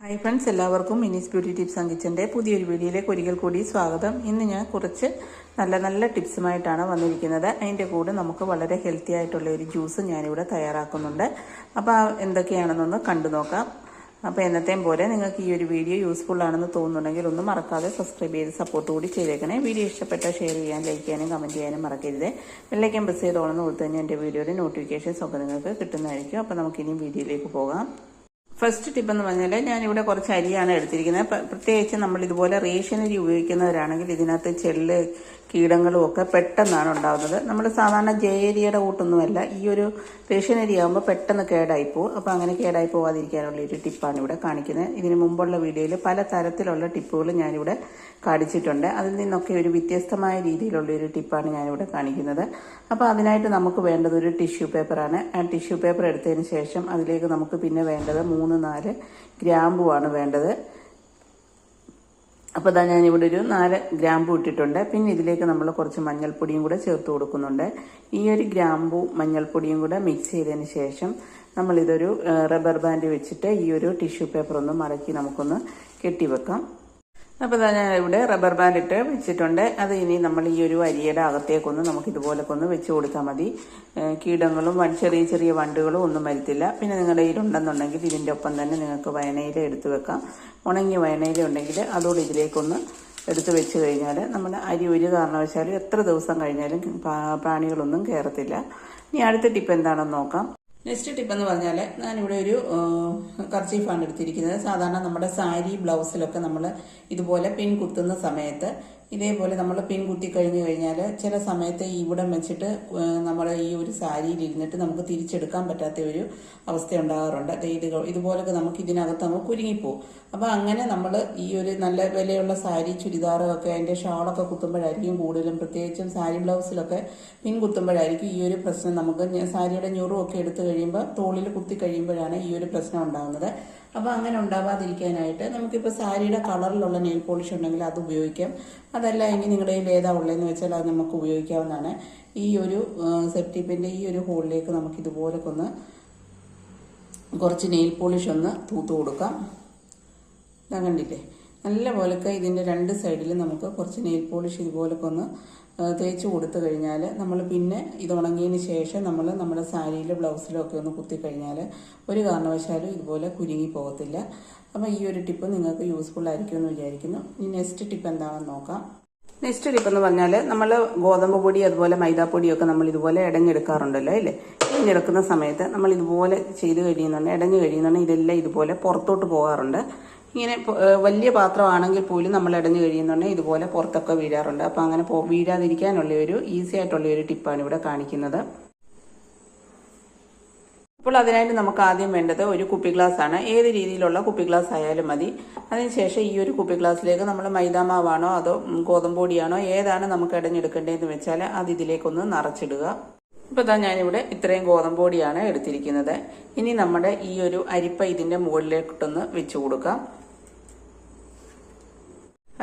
Hi friends, എല്ലാവർക്കും മിനീസ് beauty tips and കിച്ചൻ്റെ പുതിയൊരു വീഡിയോയിലേക്ക് ഒരിക്കൽ കൂടി സ്വാഗതം. ഇന്ന് ഞാൻ കുറച്ച് നല്ല നല്ല ടിപ്സുമായിട്ടാണ് വന്നിരിക്കുന്നത്. അതിൻ്റെ കൂടെ നമുക്ക് വളരെ ഹെൽത്തി ആയിട്ടുള്ള ഒരു ജ്യൂസ് ഞാനിവിടെ തയ്യാറാക്കുന്നുണ്ട്. അപ്പോൾ എന്തൊക്കെയാണെന്നൊന്ന് കണ്ടു നോക്കാം. അപ്പോൾ എന്നത്തെയും പോലെ നിങ്ങൾക്ക് ഈ ഒരു വീഡിയോ യൂസ്ഫുൾ ആണെന്ന് തോന്നുന്നുണ്ടെങ്കിൽ ഒന്നും മറക്കാതെ സബ്സ്ക്രൈബ് ചെയ്ത് സപ്പോർട്ട് കൂടി ചെയ്തേക്കണേ. വീഡിയോ ഇഷ്ടപ്പെട്ടാൽ ഷെയർ ചെയ്യാൻ, ലൈക്ക് ചെയ്യാനും കമൻറ്റ് ചെയ്യാനും മറക്കരുത്. ബെല്ലൈക്കൻ പ്രസ് ചെയ്തോളെന്ന് കൊടുത്തു കഴിഞ്ഞാൽ എൻ്റെ വീഡിയോയുടെ നോട്ടിഫിക്കേഷൻസ് ഒക്കെ നിങ്ങൾക്ക് കിട്ടുന്നതായിരിക്കും. അപ്പോൾ നമുക്കിനി വീഡിയോയിലേക്ക് പോകാം. ഫസ്റ്റ് ടിപ്പ് എന്ന് പറഞ്ഞാൽ ഞാനിവിടെ കുറച്ച് അരിയാണ് എടുത്തിരിക്കുന്നത്. പ്രത്യേകിച്ച് നമ്മൾ ഇതുപോലെ റേഷൻ അരി ഉപയോഗിക്കുന്നവരാണെങ്കിൽ ഇതിനകത്ത് ചെള്ള് കീടങ്ങളും ഒക്കെ പെട്ടെന്നാണ് ഉണ്ടാകുന്നത്. നമ്മൾ സാധാരണ ജയരിയുടെ കൂട്ടൊന്നുമല്ല, ഈ ഒരു റേഷൻ അരി ആകുമ്പോൾ പെട്ടെന്ന് കേടായി പോകും. അപ്പോൾ അങ്ങനെ കേടായി പോകാതിരിക്കാനുള്ള ഒരു ടിപ്പാണ് ഇവിടെ കാണിക്കുന്നത്. ഇതിന് മുമ്പുള്ള വീഡിയോയിൽ പല തരത്തിലുള്ള ടിപ്പുകൾ ഞാനിവിടെ കാണിച്ചിട്ടുണ്ട്. അതിൽ നിന്നൊക്കെ ഒരു വ്യത്യസ്തമായ രീതിയിലുള്ള ഒരു ടിപ്പാണ് ഞാനിവിടെ കാണിക്കുന്നത്. അപ്പോൾ അതിനായിട്ട് നമുക്ക് വേണ്ടത് ഒരു ടിഷ്യൂ പേപ്പറാണ്. ആ ടിഷ്യൂ പേപ്പർ എടുത്തതിന് ശേഷം അതിലേക്ക് നമുക്ക് പിന്നെ വേണ്ടത് 3-4 ഗ്രാമ്പുവാണ് വേണ്ടത്. അപ്പോൾ ഇതാ ഞാനിവിടെ ഒരു 4 ഗ്രാമ്പു ഇട്ടിട്ടുണ്ട്. പിന്നെ ഇതിലേക്ക് നമ്മൾ കുറച്ച് മഞ്ഞൾപ്പൊടിയും കൂടെ ചേർത്ത് കൊടുക്കുന്നുണ്ട്. ഈ ഒരു ഗ്രാമ്പു മഞ്ഞൾപ്പൊടിയും കൂടെ മിക്സ് ചെയ്തതിന് ശേഷം നമ്മളിതൊരു റബ്ബർ ബാൻഡ് വെച്ചിട്ട് ഈ ഒരു ടിഷ്യൂ പേപ്പർ ഒന്ന് മടക്കി നമുക്കൊന്ന് കെട്ടിവെക്കാം. അപ്പോൾ ഇതാ ഞാൻ ഇവിടെ റബ്ബർ ബാൻഡ് ഇട്ട് വെച്ചിട്ടുണ്ട്. അത് ഇനി നമ്മൾ ഈ ഒരു അരിയുടെ അകത്തേക്കൊന്ന് നമുക്ക് ഇതുപോലൊക്കെ ഒന്ന് വെച്ച് കൊടുത്താൽ മതി. കീടങ്ങളും ചെറിയ ചെറിയ വണ്ടുകളും ഒന്നും വരുത്തില്ല. പിന്നെ നിങ്ങളുടെ കയ്യിലുണ്ടെന്നുണ്ടെങ്കിൽ ഇതിൻ്റെ ഒപ്പം തന്നെ നിങ്ങൾക്ക് വയനയില എടുത്ത് വെക്കാം. ഉണങ്ങിയ വയനയില ഉണ്ടെങ്കിൽ അതോടെ ഇതിലേക്കൊന്ന് എടുത്ത് വെച്ച് കഴിഞ്ഞാൽ നമ്മുടെ അരി ഒരു കാരണവശാലും എത്ര ദിവസം കഴിഞ്ഞാലും പ്രാണികളൊന്നും കയറത്തില്ല. ഇനി അടുത്ത ടിപ്പ് എന്താണെന്ന് നോക്കാം. നെക്സ്റ്റ് ടിപ്പ് എന്ന് പറഞ്ഞാൽ ഞാനിവിടെ ഒരു കർച്ചീഫാണ് എടുത്തിരിക്കുന്നത്. സാധാരണ നമ്മുടെ സാരി ബ്ലൗസിലൊക്കെ നമ്മൾ ഇതുപോലെ പിൻ കുത്തുന്ന സമയത്ത് ഇതേപോലെ നമ്മൾ പിൻ കുത്തി കഴിഞ്ഞു കഴിഞ്ഞാൽ ചില സമയത്ത് ഇവിടം വെച്ചിട്ട് നമ്മുടെ ഈ ഒരു സാരിയിൽ ഇരുന്നിട്ട് നമുക്ക് തിരിച്ചെടുക്കാൻ പറ്റാത്ത ഒരു അവസ്ഥ ഉണ്ടാകാറുണ്ട്. ഇതുപോലൊക്കെ നമുക്ക് ഇതിനകത്ത് നമുക്ക് കുരുങ്ങിപ്പോവും. അപ്പോൾ അങ്ങനെ നമ്മൾ ഈ ഒരു നല്ല വിലയുള്ള സാരി ചുരിദാറൊക്കെ അതിൻ്റെ ഷാളൊക്കെ കുത്തുമ്പോഴായിരിക്കും കൂടുതലും, പ്രത്യേകിച്ചും സാരി ബ്ലൗസിലൊക്കെ പിൻ കുത്തുമ്പോഴായിരിക്കും ഈ ഒരു പ്രശ്നം. നമുക്ക് സാരിയുടെ ഞുറുമൊക്കെ എടുത്തു കഴിയുമ്പോൾ തോളിൽ കുത്തി കഴിയുമ്പോഴാണ് ഈ ഒരു പ്രശ്നം ഉണ്ടാകുന്നത്. അപ്പോൾ അങ്ങനെ ഉണ്ടാവാതിരിക്കാനായിട്ട് നമുക്കിപ്പോൾ സാരിയുടെ കളറിലുള്ള നെയിൽ പോളിഷ് ഉണ്ടെങ്കിൽ അത് ഉപയോഗിക്കാം. അതല്ല എങ്കിൽ നിങ്ങളുടെ കയ്യിൽ ഏതാ ഉള്ളതെന്ന് വെച്ചാൽ അത് നമുക്ക് ഉപയോഗിക്കാവുന്നതാണ്. ഈ ഒരു സെഫ്റ്റി പിൻ്റെ ഈ ഒരു ഹോളിലേക്ക് നമുക്ക് ഇതുപോലൊക്കെ ഒന്ന് കുറച്ച് നെയിൽ പോളിഷ് ഒന്ന് തൂത്ത് കൊടുക്കാം. ഇതാ കണ്ടില്ലേ, നല്ല പോലൊക്കെ ഇതിൻ്റെ 2 സൈഡിലും നമുക്ക് കുറച്ച് നെയിൽ പോളിഷ് ഇതുപോലൊക്കെ ഒന്ന് തേച്ച് കൊടുത്തു കഴിഞ്ഞാൽ നമ്മൾ പിന്നെ ഇത് ഉണങ്ങിയതിന് ശേഷം നമ്മൾ നമ്മുടെ സാരിയിലും ബ്ലൗസിലും ഒക്കെ ഒന്ന് കുത്തിക്കഴിഞ്ഞാൽ ഒരു കാരണവശാലും ഇതുപോലെ കുരുങ്ങി പോകത്തില്ല. അപ്പോൾ ഈ ഒരു ടിപ്പ് നിങ്ങൾക്ക് യൂസ്ഫുൾ ആയിരിക്കുമെന്ന് വിചാരിക്കുന്നു. ഇനി നെക്സ്റ്റ് ടിപ്പ് എന്താണെന്ന് നോക്കാം. നെക്സ്റ്റ് ടിപ്പ് എന്ന് പറഞ്ഞാൽ നമ്മൾ ഗോതമ്പ് പൊടി അതുപോലെ മൈദാപ്പൊടിയൊക്കെ നമ്മൾ ഇതുപോലെ ഇടഞ്ഞെടുക്കാറുണ്ടല്ലോ അല്ലേ. ഇടഞ്ഞെടുക്കുന്ന സമയത്ത് നമ്മൾ ഇതുപോലെ ചെയ്ത് കഴിയുന്നുണ്ട്, ഇടഞ്ഞു കഴിയുന്നുണ്ടെങ്കിൽ ഇതെല്ലാം ഇതുപോലെ പുറത്തോട്ട് പോകാറുണ്ട്. ഇങ്ങനെ വലിയ പാത്രമാണെങ്കിൽ പോലും നമ്മൾ ഇടഞ്ഞു കഴിയുന്നുണ്ടെങ്കിൽ ഇതുപോലെ പുറത്തൊക്കെ വീഴാറുണ്ട്. അപ്പോൾ അങ്ങനെ വീഴാതിരിക്കാനുള്ള ഒരു ഈസി ആയിട്ടുള്ള ഒരു ടിപ്പാണ് ഇവിടെ കാണിക്കുന്നത്. അപ്പോൾ അതിനായിട്ട് നമുക്ക് ആദ്യം വേണ്ടത് ഒരു കുപ്പി ഗ്ലാസ് ആണ്. ഏത് രീതിയിലുള്ള കുപ്പി ഗ്ലാസ് ആയാലും മതി. അതിനുശേഷം ഈ ഒരു കുപ്പി ഗ്ലാസ്സിലേക്ക് നമ്മൾ മൈദാമാവാണോ അതോ ഗോതമ്പ് പൊടിയാണോ ഏതാണ് നമുക്ക് ഇടഞ്ഞെടുക്കേണ്ടതെന്ന് വെച്ചാൽ അത് ഇതിലേക്കൊന്ന് നിറച്ചിടുക. ഇപ്പോൾ ഇതാ ഞാനിവിടെ ഇത്രയും ഗോതമ്പ് പൊടിയാണ് എടുത്തിരിക്കുന്നത്. ഇനി നമ്മുടെ ഈ ഒരു അരിപ്പ ഇതിൻ്റെ മുകളിലേക്കൊട്ടൊന്ന് വെച്ച് കൊടുക്കാം.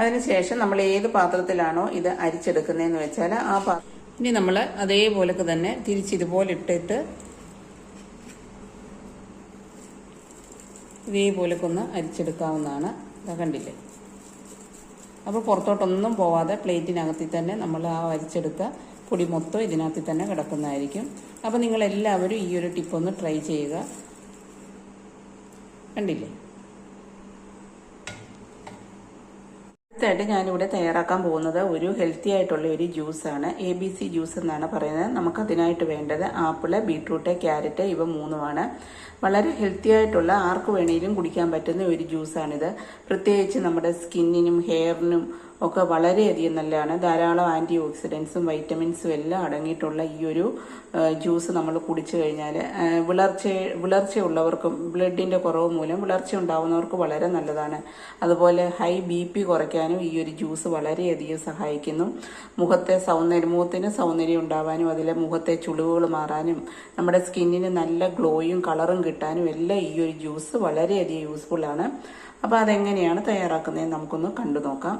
അതിനുശേഷം നമ്മൾ ഏത് പാത്രത്തിലാണോ ഇത് അരിച്ചെടുക്കുന്നതെന്ന് വെച്ചാൽ ആ ഇനി നമ്മൾ അതേപോലൊക്കെ തന്നെ തിരിച്ചിതുപോലെ ഇട്ടിട്ട് ഇതേപോലൊക്കെ ഒന്ന് അരിച്ചെടുക്കാവുന്നതാണ്. ഇതാ കണ്ടില്ലേ. അപ്പോൾ പുറത്തോട്ടൊന്നും പോവാതെ പ്ലേറ്റിനകത്തിൽ തന്നെ നമ്മൾ ആ അരിച്ചെടുത്ത പൊടി മൊത്തം ഇതിനകത്തിൽ തന്നെ കിടക്കുന്നതായിരിക്കും. അപ്പോൾ നിങ്ങളെല്ലാവരും ഈ ഒരു ടിപ്പൊന്ന് ട്രൈ ചെയ്യുക. കണ്ടില്ലേ. അടുത്തായിട്ട് ഞാനിവിടെ തയ്യാറാക്കാൻ പോകുന്നത് ഒരു ഹെൽത്തി ആയിട്ടുള്ള ഒരു ജ്യൂസാണ്. ABC ജ്യൂസ് എന്നാണ് പറയുന്നത്. നമുക്കതിനായിട്ട് വേണ്ടത് ആപ്പിള്, ബീട്രൂട്ട്, ക്യാരറ്റ് ഇവ 3 വളരെ ഹെൽത്തി ആയിട്ടുള്ള ആർക്ക് വേണമെങ്കിലും കുടിക്കാൻ പറ്റുന്ന ഒരു ജ്യൂസാണിത്. പ്രത്യേകിച്ച് നമ്മുടെ സ്കിന്നിനും ഹെയറിനും ഒക്കെ വളരെയധികം നല്ലതാണ്. ധാരാളം ആൻറ്റി ഓക്സിഡൻസും വൈറ്റമിൻസും എല്ലാം അടങ്ങിയിട്ടുള്ള ഈ ഒരു ജ്യൂസ് നമ്മൾ കുടിച്ചു കഴിഞ്ഞാൽ വിളർച്ചയുള്ളവർക്കും ബ്ലഡിൻ്റെ കുറവ് മൂലം വിളർച്ച ഉണ്ടാവുന്നവർക്ക് വളരെ നല്ലതാണ്. അതുപോലെ ഹൈ BP കുറയ്ക്കാനും ഈ ഒരു ജ്യൂസ് വളരെയധികം സഹായിക്കുന്നു. മുഖത്തിന് സൗന്ദര്യം ഉണ്ടാവാനും അതിലെ മുഖത്തെ ചുളിവുകൾ മാറാനും നമ്മുടെ സ്കിന്നിന് നല്ല ഗ്ലോയും കളറും കിട്ടാനും എല്ലാം ഈ ഒരു ജ്യൂസ് വളരെയധികം യൂസ്ഫുള്ളാണ്. അപ്പോൾ അതെങ്ങനെയാണ് തയ്യാറാക്കുന്നതെന്ന് നമുക്കൊന്ന് കണ്ടു നോക്കാം.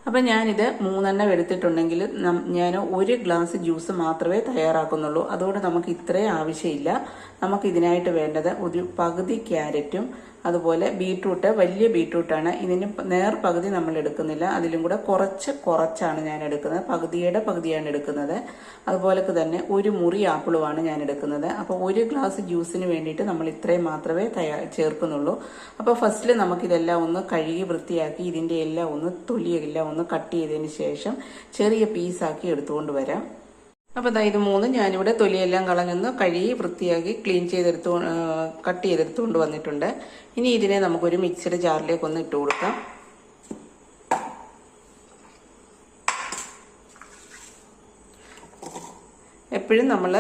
അപ്പം ഞാനിത് 3 എടുത്തിട്ടുണ്ടെങ്കിൽ ഞാൻ 1 ഗ്ലാസ് ജ്യൂസ് മാത്രമേ തയ്യാറാക്കുന്നുള്ളൂ. അതുകൊണ്ട് നമുക്ക് ഇത്രയും ആവശ്യമില്ല. നമുക്ക് ഇതിനായിട്ട് വേണ്ടത് ഒരു പകുതി ക്യാരറ്റും അതുപോലെ ബീട്രൂട്ട് വലിയ ബീട്രൂട്ടാണ്. ഇതിന് നേർ പകുതി നമ്മൾ എടുക്കുന്നില്ല, അതിലും കൂടെ കുറച്ചാണ് ഞാൻ എടുക്കുന്നത്, പകുതിയാണ് എടുക്കുന്നത്. അതുപോലെ തന്നെ ഒരു മുറി ആപ്പിളുമാണ് ഞാൻ എടുക്കുന്നത്. അപ്പോൾ ഒരു ഗ്ലാസ് ജ്യൂസിന് വേണ്ടിയിട്ട് നമ്മൾ ഇത്രയും മാത്രമേ ചേർക്കുന്നുള്ളൂ. അപ്പോൾ ഫസ്റ്റിൽ നമുക്കിതെല്ലാം ഒന്ന് കഴുകി വൃത്തിയാക്കി ഇതിൻ്റെ എല്ലാം ഒന്ന് തൊലിയെല്ലാം ഒന്ന് കട്ട് ചെയ്തതിന് ശേഷം ചെറിയ പീസാക്കി എടുത്തുകൊണ്ട് വരാം. അപ്പോൾ ഇത് 3 ഞാനിവിടെ തൊലിയെല്ലാം കളഞ്ഞൊന്ന് കഴുകി വൃത്തിയാക്കി ക്ലീൻ കട്ട് ചെയ്തെടുത്തുകൊണ്ട് വന്നിട്ടുണ്ട്. ഇനി ഇതിനെ നമുക്കൊരു മിക്സിയുടെ ജാറിലേക്ക് ഒന്ന് ഇട്ട് കൊടുക്കാം. എപ്പോഴും നമ്മൾ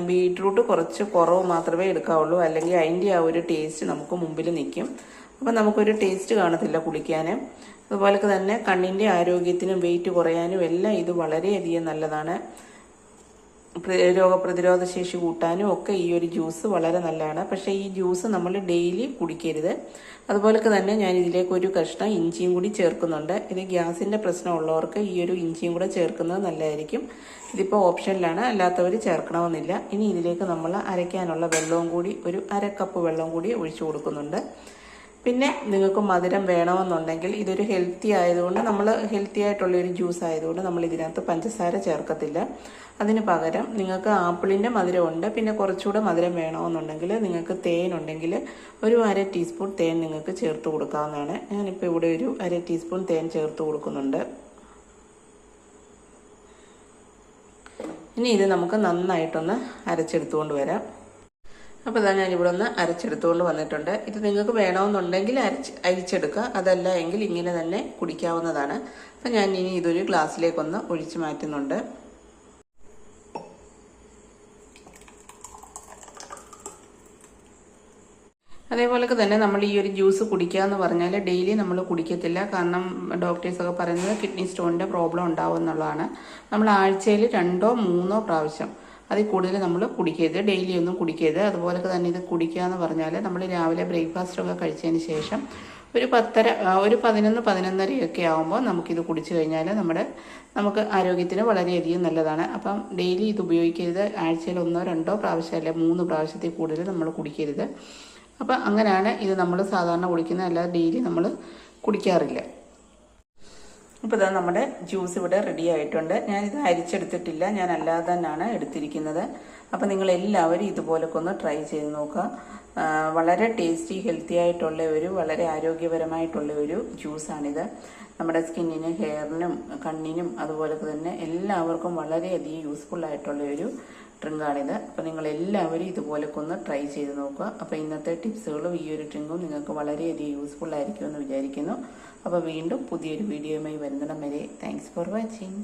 ബീട്രൂട്ട് കുറച്ച് കുറവ് മാത്രമേ എടുക്കാവുള്ളൂ, അല്ലെങ്കിൽ അതിൻ്റെ ആ ഒരു ടേസ്റ്റ് നമുക്ക് മുമ്പിൽ നിൽക്കും. അപ്പം നമുക്കൊരു ടേസ്റ്റ് കാണത്തില്ല കുടിക്കാൻ. അതുപോലെ തന്നെ കണ്ണിൻ്റെ ആരോഗ്യത്തിനും വെയിറ്റ് കുറയാനും എല്ലാം ഇത് വളരെയധികം നല്ലതാണ്. രോഗപ്രതിരോധ ശേഷി കൂട്ടാനും ഒക്കെ ഈ ഒരു ജ്യൂസ് വളരെ നല്ലതാണ്. പക്ഷേ ഈ ജ്യൂസ് നമ്മൾ ഡെയിലി കുടിക്കരുത്. അതുപോലെ തന്നെ ഞാൻ ഇതിലേക്ക് ഒരു കഷ്ണം ഇഞ്ചിയും കൂടി ചേർക്കുന്നുണ്ട്. ഇത് ഗ്യാസിൻ്റെ പ്രശ്നമുള്ളവർക്ക് ഈ ഒരു ഇഞ്ചിയും കൂടെ ചേർക്കുന്നത് നല്ലതായിരിക്കും. ഇതിപ്പോൾ ഓപ്ഷനിലാണ്, അല്ലാത്തവർ ചേർക്കണമെന്നില്ല. ഇനി ഇതിലേക്ക് നമ്മൾ അരയ്ക്കാനുള്ള വെള്ളവും കൂടി ഒരു 1/2 കപ്പ് വെള്ളം കൂടി ഒഴിച്ചു കൊടുക്കുന്നുണ്ട്. പിന്നെ നിങ്ങൾക്ക് മധുരം വേണമെന്നുണ്ടെങ്കിൽ ഇതൊരു ഹെൽത്തി ആയതുകൊണ്ട് ഹെൽത്തി ആയിട്ടുള്ളൊരു ജ്യൂസ് ആയതുകൊണ്ട് നമ്മൾ ഇതിനകത്ത് പഞ്ചസാര ചേർക്കത്തില്ല. അതിന് പകരം നിങ്ങൾക്ക് ആപ്പിളിൻ്റെ മധുരമുണ്ട്, പിന്നെ കുറച്ചുകൂടെ മധുരം വേണമെന്നുണ്ടെങ്കിൽ നിങ്ങൾക്ക് തേൻ ഉണ്ടെങ്കിൽ ഒരു 1/2 ടീസ്പൂൺ തേൻ നിങ്ങൾക്ക് ചേർത്ത് കൊടുക്കാവുന്നതാണ്. ഞാനിപ്പോൾ ഇവിടെ ഒരു 1/2 ടീസ്പൂൺ തേൻ ചേർത്ത് കൊടുക്കുന്നുണ്ട്. ഇനി ഇത് നമുക്ക് നന്നായിട്ടൊന്ന് അരച്ചെടുത്തുകൊണ്ട് വരാം. അപ്പോൾ ഇതാ ഞാനിവിടെ ഒന്ന് അരച്ചെടുത്തുകൊണ്ട് വന്നിട്ടുണ്ട്. ഇത് നിങ്ങൾക്ക് വേണമെന്നുണ്ടെങ്കിൽ അരിച്ചെടുക്കുക, അതല്ല എങ്കിൽ ഇങ്ങനെ തന്നെ കുടിക്കാവുന്നതാണ്. അപ്പം ഞാൻ ഇനി ഇതൊരു ഗ്ലാസ്സിലേക്കൊന്ന് ഒഴിച്ച് മാറ്റുന്നുണ്ട്. അതേപോലെ തന്നെ നമ്മൾ ഈ ഒരു ജ്യൂസ് കുടിക്കുക എന്ന് പറഞ്ഞാൽ ഡെയിലി നമ്മൾ കുടിക്കത്തില്ല. കാരണം ഡോക്ടേഴ്സൊക്കെ പറയുന്നത് കിഡ്നി സ്റ്റോണിൻ്റെ പ്രോബ്ലം ഉണ്ടാവും എന്നുള്ളതാണ്. നമ്മൾ ആഴ്ചയിൽ 2 or 3 പ്രാവശ്യം, അതിൽ കൂടുതൽ നമ്മൾ കുടിക്കരുത്, ഡെയിലി ഒന്നും കുടിക്കരുത്. അതുപോലെ തന്നെ ഇത് കുടിക്കുക എന്ന് പറഞ്ഞാൽ നമ്മൾ രാവിലെ ബ്രേക്ക്ഫാസ്റ്റൊക്കെ കഴിച്ചതിന് ശേഷം ഒരു 11-11:30 ആകുമ്പോൾ നമുക്കിത് കുടിച്ചു കഴിഞ്ഞാൽ നമുക്ക് ആരോഗ്യത്തിന് വളരെയധികം നല്ലതാണ്. അപ്പം ഡെയിലി ഇത് ഉപയോഗിക്കരുത്. ആഴ്ചയിൽ 1-2 പ്രാവശ്യം അല്ലെ 3 പ്രാവശ്യത്തിൽ കൂടുതൽ നമ്മൾ കുടിക്കരുത്. അപ്പം അങ്ങനെയാണ് ഇത് നമ്മൾ സാധാരണ കുടിക്കുന്നത്, അല്ലാതെ ഡെയിലി നമ്മൾ കുടിക്കാറില്ല. ഇപ്പോൾ ഇതാ നമ്മുടെ ജ്യൂസ് ഇവിടെ റെഡി ആയിട്ടുണ്ട്. ഞാനിത് അരിച്ചെടുത്തിട്ടില്ല, ഞാൻ അല്ലാതെ തന്നെയാണ് എടുത്തിരിക്കുന്നത്. അപ്പോൾ നിങ്ങളെല്ലാവരും ഇതുപോലൊക്കെ ഒന്ന് ട്രൈ ചെയ്ത് നോക്കുക. വളരെ ടേസ്റ്റി, ഹെൽത്തി ആയിട്ടുള്ള വളരെ ആരോഗ്യപരമായിട്ടുള്ള ഒരു ജ്യൂസാണിത്. നമ്മുടെ സ്കിന്നിനും ഹെയറിനും കണ്ണിനും അതുപോലെ തന്നെ എല്ലാവർക്കും വളരെയധികം യൂസ്ഫുൾ ആയിട്ടുള്ള ഒരു ഡ്രിങ്കാണിത്. അപ്പോൾ നിങ്ങളെല്ലാവരും ഇതുപോലൊക്കെ ഒന്ന് ട്രൈ ചെയ്ത് നോക്കുക. അപ്പോൾ ഇന്നത്തെ ടിപ്സുകളും ഈ ഒരു ഡ്രിങ്കും നിങ്ങൾക്ക് വളരെയധികം യൂസ്ഫുൾ ആയിരിക്കുമെന്ന് വിചാരിക്കുന്നു. അപ്പോൾ വീണ്ടും പുതിയൊരു വീഡിയോയുമായി വരുന്നിടം വരെ താങ്ക്സ് ഫോർ വാച്ചിങ്.